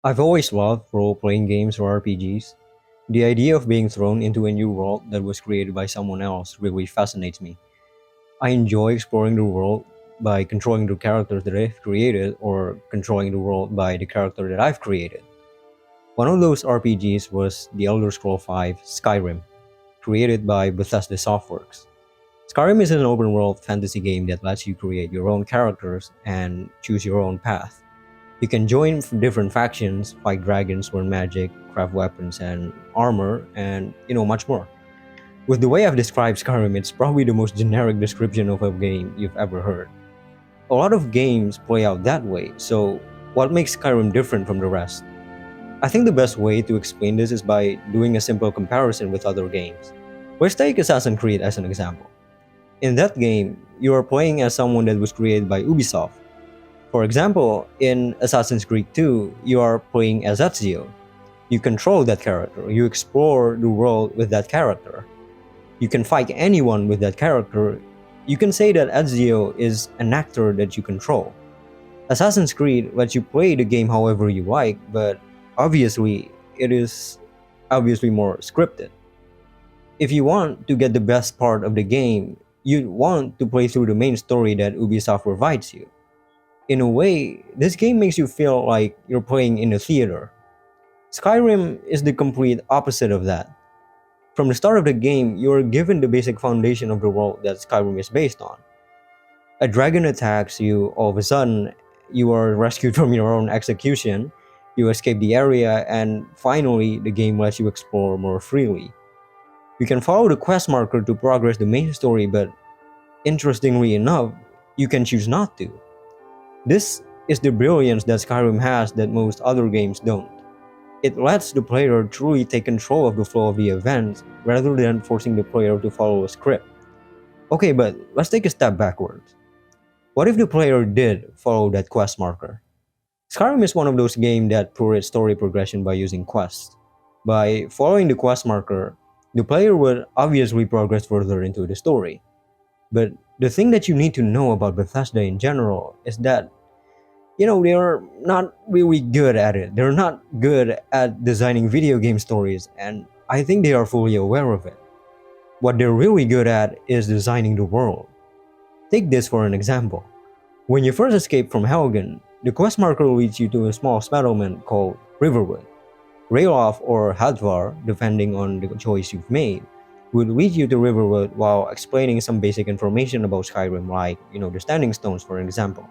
I've always loved role-playing games or RPGs. The idea of being thrown into a new world that was created by someone else really fascinates me. I enjoy exploring the world by controlling the characters that I've created or controlling the world by the character that I've created. One of those RPGs was The Elder Scrolls V Skyrim, created by Bethesda Softworks. Skyrim is an open-world fantasy game that lets you create your own characters and choose your own path. You can join different factions, fight dragons, learn magic, craft weapons and armor, and much more. With the way I've described Skyrim, it's probably the most generic description of a game you've ever heard. A lot of games play out that way, so what makes Skyrim different from the rest? I think the best way to explain this is by doing a simple comparison with other games. Let's take Assassin's Creed as an example. In that game, you are playing as someone that was created by Ubisoft. For example, in Assassin's Creed 2, you are playing as Ezio. You control that character, you explore the world with that character. You can fight anyone with that character. You can say that Ezio is an actor that you control. Assassin's Creed lets you play the game however you like, but obviously, it is obviously more scripted. If you want to get the best part of the game, you want to play through the main story that Ubisoft provides you. In a way, this game makes you feel like you're playing in a theater. Skyrim is the complete opposite of that. From the start of the game, you are given the basic foundation of the world that Skyrim is based on. A dragon attacks you, all of a sudden, you are rescued from your own execution, you escape the area, and finally, the game lets you explore more freely. You can follow the quest marker to progress the main story, but interestingly enough, you can choose not to. This is the brilliance that Skyrim has that most other games don't. It lets the player truly take control of the flow of the events rather than forcing the player to follow a script. Okay, but let's take a step backwards. What if the player did follow that quest marker? Skyrim is one of those games that pour its story progression by using quests. By following the quest marker, the player would obviously progress further into the story. But the thing that you need to know about Bethesda in general is that they're not really good at it. They're not good at designing video game stories, and I think they are fully aware of it. What they're really good at is designing the world. Take this for an example. When you first escape from Helgen, the quest marker leads you to a small settlement called Riverwood. Ralof or Hadvar, depending on the choice you've made, would lead you to Riverwood while explaining some basic information about Skyrim like, the standing stones for example.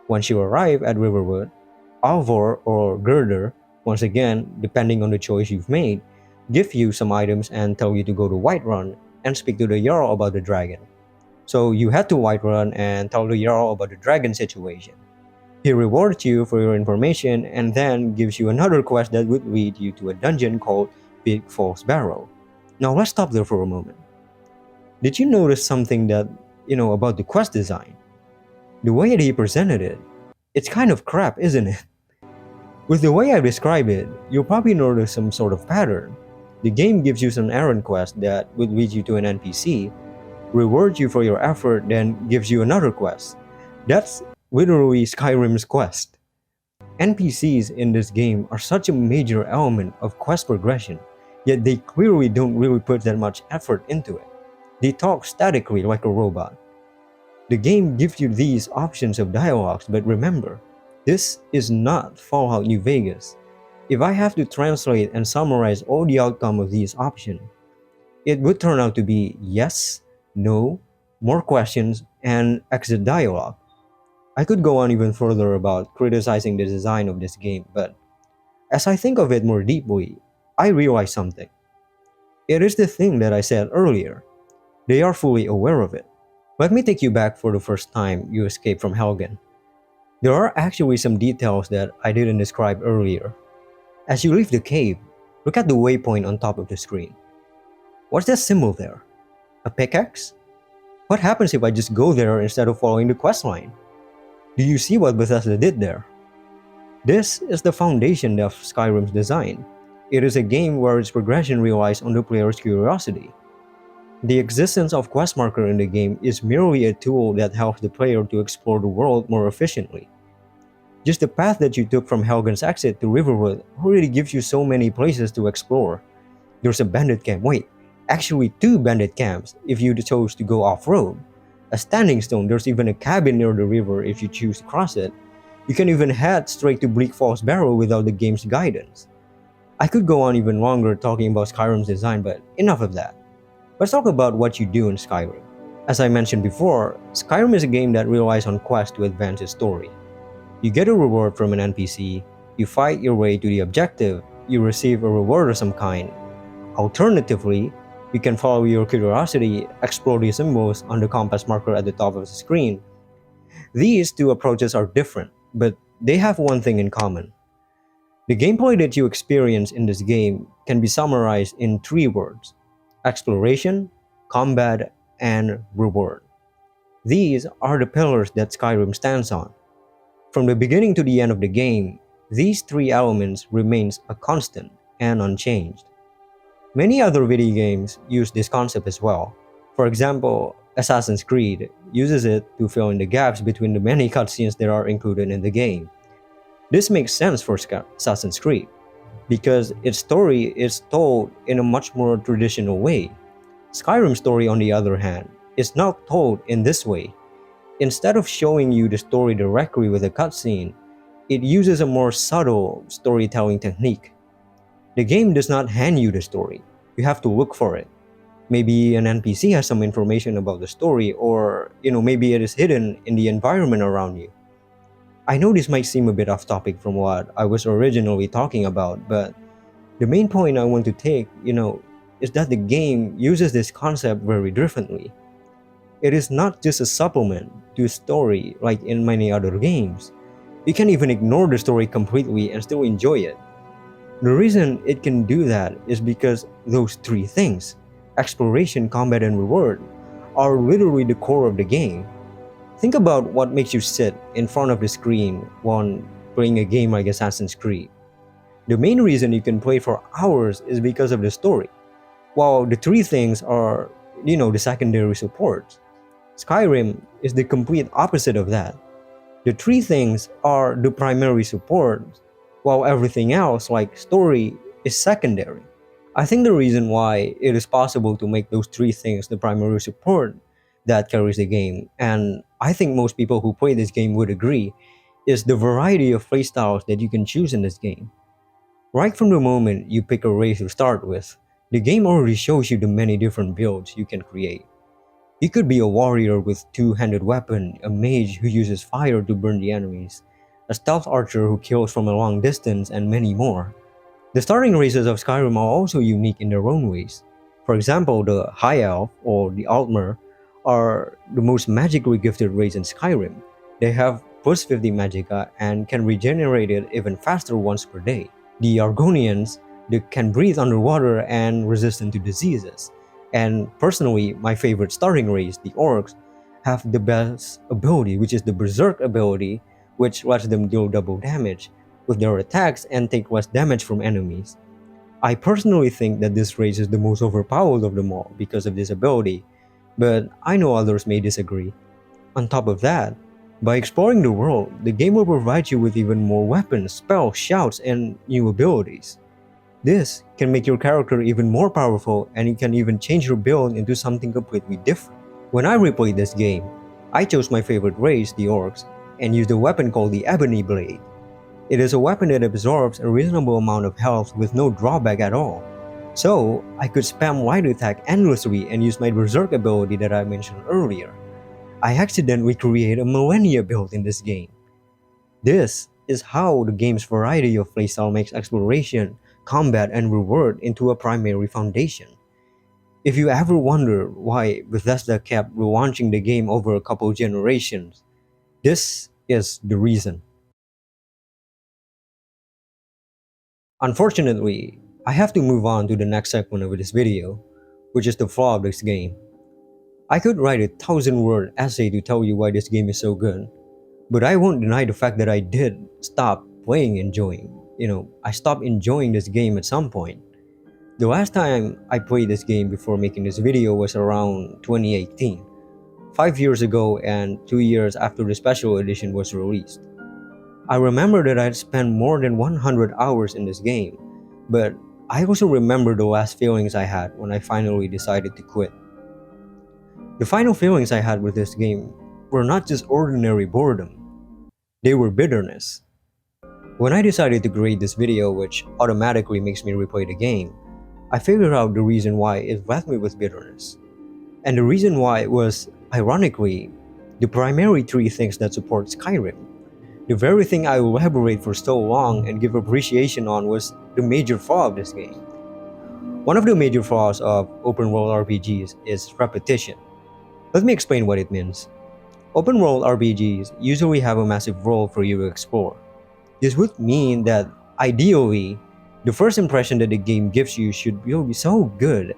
Once you arrive at Riverwood, Alvor or Girder, once again, depending on the choice you've made, give you some items and tell you to go to Whiterun and speak to the Jarl about the dragon. So you head to Whiterun and tell the Jarl about the dragon situation. He rewards you for your information and then gives you another quest that would lead you to a dungeon called Big Falls Barrow. Now let's stop there for a moment. Did you notice something about the quest design? The way that he presented it, it's kind of crap, isn't it? With the way I describe it, you'll probably notice some sort of pattern. The game gives you some errand quest that would lead you to an NPC, rewards you for your effort, then gives you another quest. That's literally Skyrim's quest. NPCs in this game are such a major element of quest progression, yet they clearly don't really put that much effort into it. They talk statically like a robot. The game gives you these options of dialogues, but remember, this is not Fallout New Vegas. If I have to translate and summarize all the outcome of these options, it would turn out to be yes, no, more questions, and exit dialogue. I could go on even further about criticizing the design of this game, but as I think of it more deeply, I realize something. It is the thing that I said earlier. They are fully aware of it. Let me take you back for the first time you escape from Helgen. There are actually some details that I didn't describe earlier. As you leave the cave, look at the waypoint on top of the screen. What's that symbol there? A pickaxe? What happens if I just go there instead of following the questline? Do you see what Bethesda did there? This is the foundation of Skyrim's design. It is a game where its progression relies on the player's curiosity. The existence of quest marker in the game is merely a tool that helps the player to explore the world more efficiently. Just the path that you took from Helgen's exit to Riverwood already gives you so many places to explore. There's a bandit camp, wait, actually two bandit camps if you chose to go off-road. A standing stone, there's even a cabin near the river if you choose to cross it. You can even head straight to Bleak Falls Barrow without the game's guidance. I could go on even longer talking about Skyrim's design, but enough of that. Let's talk about what you do in Skyrim. As I mentioned before, Skyrim is a game that relies on quests to advance its story. You get a reward from an NPC, you fight your way to the objective, you receive a reward of some kind. Alternatively, you can follow your curiosity, explore the symbols on the compass marker at the top of the screen. These two approaches are different, but they have one thing in common. The gameplay that you experience in this game can be summarized in three words: exploration, combat, and reward. These are the pillars that Skyrim stands on. From the beginning to the end of the game, these three elements remains a constant and unchanged. Many other video games use this concept as well. For example, Assassin's Creed uses it to fill in the gaps between the many cutscenes that are included in the game. This makes sense for Assassin's Creed, because its story is told in a much more traditional way. Skyrim's story, on the other hand, is not told in this way. Instead of showing you the story directly with a cutscene, it uses a more subtle storytelling technique. The game does not hand you the story, you have to look for it. Maybe an NPC has some information about the story, or maybe it is hidden in the environment around you. I know this might seem a bit off topic from what I was originally talking about, but the main point I want to take, is that the game uses this concept very differently. It is not just a supplement to a story like in many other games. You can even ignore the story completely and still enjoy it. The reason it can do that is because those three things, exploration, combat, and reward, are literally the core of the game. Think about what makes you sit in front of the screen when playing a game like Assassin's Creed. The main reason you can play for hours is because of the story, while the three things are, the secondary supports. Skyrim is the complete opposite of that. The three things are the primary support, while everything else, like story, is secondary. I think the reason why it is possible to make those three things the primary support that carries the game, and I think most people who play this game would agree, is the variety of playstyles that you can choose in this game. Right from the moment you pick a race to start with, the game already shows you the many different builds you can create. You could be a warrior with two-handed weapon, a mage who uses fire to burn the enemies, a stealth archer who kills from a long distance, and many more. The starting races of Skyrim are also unique in their own ways. For example, the High Elf or the Altmer are the most magically gifted race in Skyrim. They have plus 50 magicka and can regenerate it even faster once per day. The Argonians, they can breathe underwater and resistant to diseases. And personally, my favorite starting race, the Orcs, have the best ability, which is the Berserk ability, which lets them deal double damage with their attacks and take less damage from enemies. I personally think that this race is the most overpowered of them all because of this ability, but I know others may disagree. On top of that, by exploring the world, the game will provide you with even more weapons, spells, shouts, and new abilities. This can make your character even more powerful, and it can even change your build into something completely different. When I replayed this game, I chose my favorite race, the Orcs, and used a weapon called the Ebony Blade. It is a weapon that absorbs a reasonable amount of health with no drawback at all. So, I could spam light attack endlessly and use my Berserk ability that I mentioned earlier. I accidentally created a Millennia build in this game. This is how the game's variety of playstyle makes exploration, combat, and reward into a primary foundation. If you ever wonder why Bethesda kept relaunching the game over a couple generations, this is the reason. Unfortunately, I have to move on to the next segment of this video, which is the flaw of this game. I could write a 1,000-word essay to tell you why this game is so good, but I won't deny the fact that I did stop playing enjoying. I stopped enjoying this game at some point. The last time I played this game before making this video was around 2018, 5 years ago and 2 years after the special edition was released. I remember that I'd spent more than 100 hours in this game, but I also remember the last feelings I had when I finally decided to quit. The final feelings I had with this game were not just ordinary boredom, they were bitterness. When I decided to create this video, which automatically makes me replay the game, I figured out the reason why it left me with bitterness. And the reason why was, ironically, the primary three things that support Skyrim. The very thing I elaborate for so long and give appreciation on was the major flaw of this game. One of the major flaws of open world RPGs is repetition. Let me explain what it means. Open world RPGs usually have a massive world for you to explore. This would mean that, ideally, the first impression that the game gives you should be so good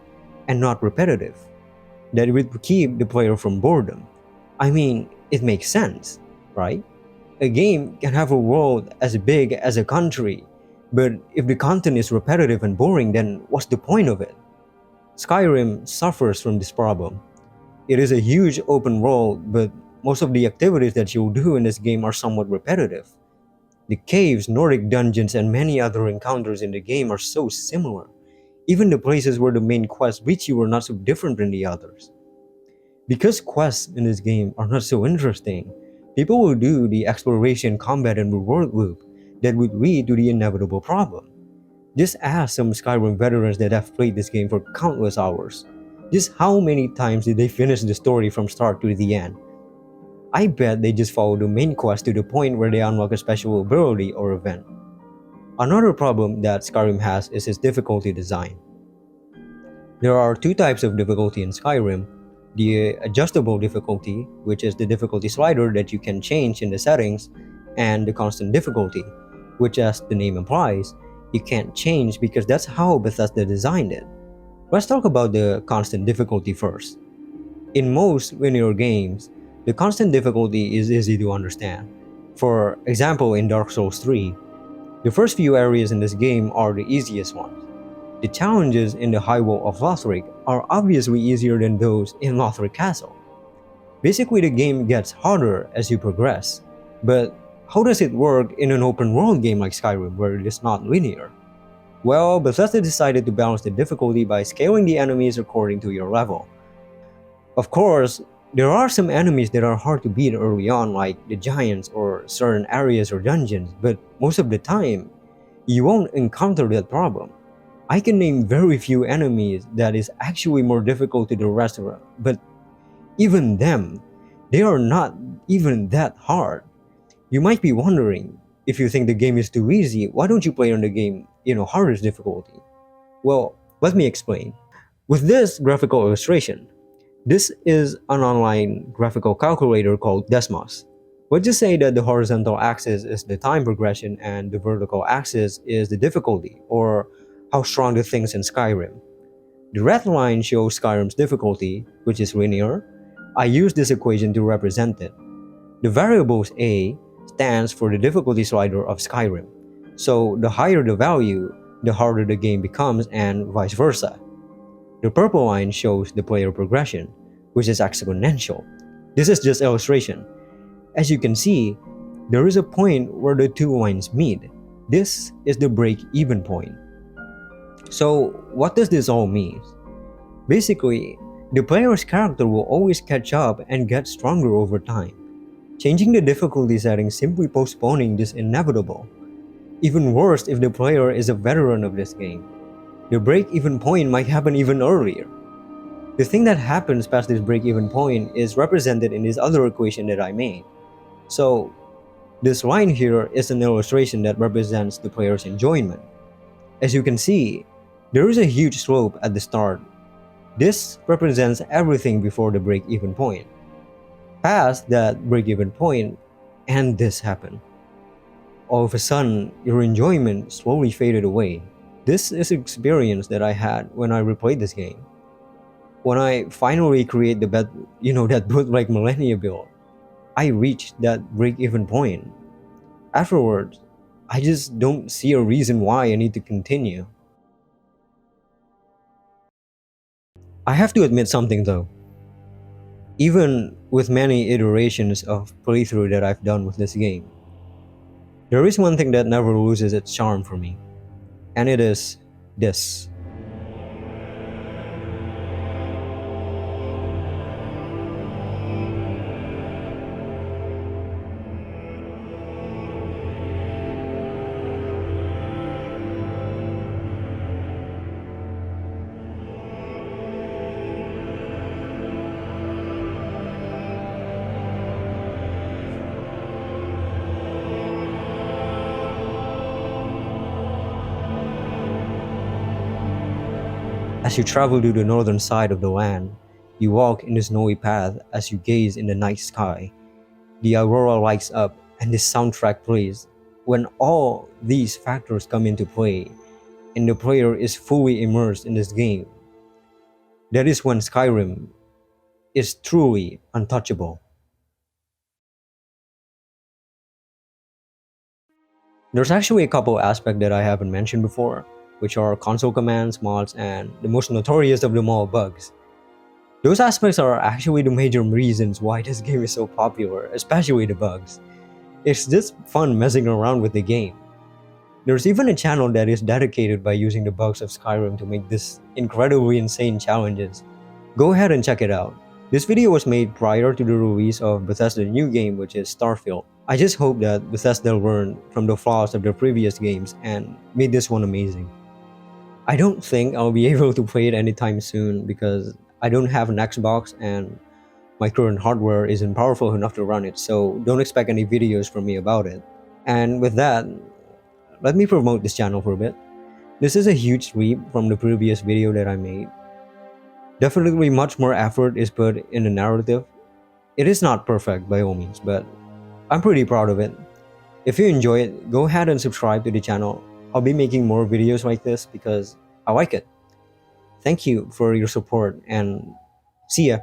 and not repetitive that it would keep the player from boredom. I mean, it makes sense, right? A game can have a world as big as a country, but if the content is repetitive and boring, then what's the point of it? Skyrim suffers from this problem. It is a huge open world, but most of the activities that you'll do in this game are somewhat repetitive. The caves, Nordic dungeons, and many other encounters in the game are so similar. Even the places where the main quests reach you are not so different than the others. Because quests in this game are not so interesting, people will do the exploration, combat, and reward loop that would lead to the inevitable problem. Just ask some Skyrim veterans that have played this game for countless hours. Just how many times did they finish the story from start to the end? I bet they just follow the main quest to the point where they unlock a special ability or event. Another problem that Skyrim has is its difficulty design. There are two types of difficulty in Skyrim: the adjustable difficulty, which is the difficulty slider that you can change in the settings, and the constant difficulty, which, as the name implies, you can't change because that's how Bethesda designed it. Let's talk about the constant difficulty first. In most linear games, the constant difficulty is easy to understand. For example, in Dark Souls 3, the first few areas in this game are the easiest ones. The challenges in the High Wall of Lothric are obviously easier than those in Lothric Castle. Basically, the game gets harder as you progress. But how does it work in an open world game like Skyrim where it is not linear? Well, Bethesda decided to balance the difficulty by scaling the enemies according to your level. Of course, there are some enemies that are hard to beat early on, like the giants or certain areas or dungeons, but most of the time, you won't encounter that problem. I can name very few enemies that is actually more difficult to the rest of them, but even them, they are not even that hard. You might be wondering, if you think the game is too easy, why don't you play on the game, hardest difficulty? Well, let me explain. With this graphical illustration, this is an online graphical calculator called Desmos. Let's just say that the horizontal axis is the time progression and the vertical axis is the difficulty, or how strong the things in Skyrim. The red line shows Skyrim's difficulty, which is linear. I use this equation to represent it. The variables A stands for the difficulty slider of Skyrim. So the higher the value, the harder the game becomes, and vice versa. The purple line shows the player progression, which is exponential. This is just illustration. As you can see, there is a point where the two lines meet. This is the break-even point. So what does this all mean? Basically, the player's character will always catch up and get stronger over time. Changing the difficulty setting simply postponing this inevitable. Even worse if the player is a veteran of this game. The break-even point might happen even earlier. The thing that happens past this break-even point is represented in this other equation that I made. So, this line here is an illustration that represents the player's enjoyment. As you can see, there is a huge slope at the start. This represents everything before the break-even point. Past that break-even point, and this happened. All of a sudden, your enjoyment slowly faded away. This is an experience that I had when I replayed this game. When I finally create that bootleg Millennia build, I reached that break-even point. Afterwards, I just don't see a reason why I need to continue. I have to admit something though. Even with many iterations of playthrough that I've done with this game, There is one thing that never loses its charm for me, and it is this. As you travel to the northern side of the land, you walk in the snowy path as you gaze in the night sky. The aurora lights up and the soundtrack plays. When all these factors come into play, and the player is fully immersed in this game, that is when Skyrim is truly untouchable. There's actually a couple aspects that I haven't mentioned before, which are console commands, mods, and the most notorious of them all, bugs. Those aspects are actually the major reasons why this game is so popular, especially the bugs. It's just fun messing around with the game. There's even a channel that is dedicated by using the bugs of Skyrim to make this incredibly insane challenges. Go ahead and check it out. This video was made prior to the release of Bethesda's new game, which is Starfield. I just hope that Bethesda learned from the flaws of their previous games and made this one amazing. I don't think I'll be able to play it anytime soon because I don't have an Xbox and my current hardware isn't powerful enough to run it, so don't expect any videos from me about it. And with that, let me promote this channel for a bit. This is a huge leap from the previous video that I made. Definitely much more effort is put in the narrative. It is not perfect by all means, but I'm pretty proud of it. If you enjoy it, go ahead and subscribe to the channel. I'll be making more videos like this because I like it. Thank you for your support and see ya.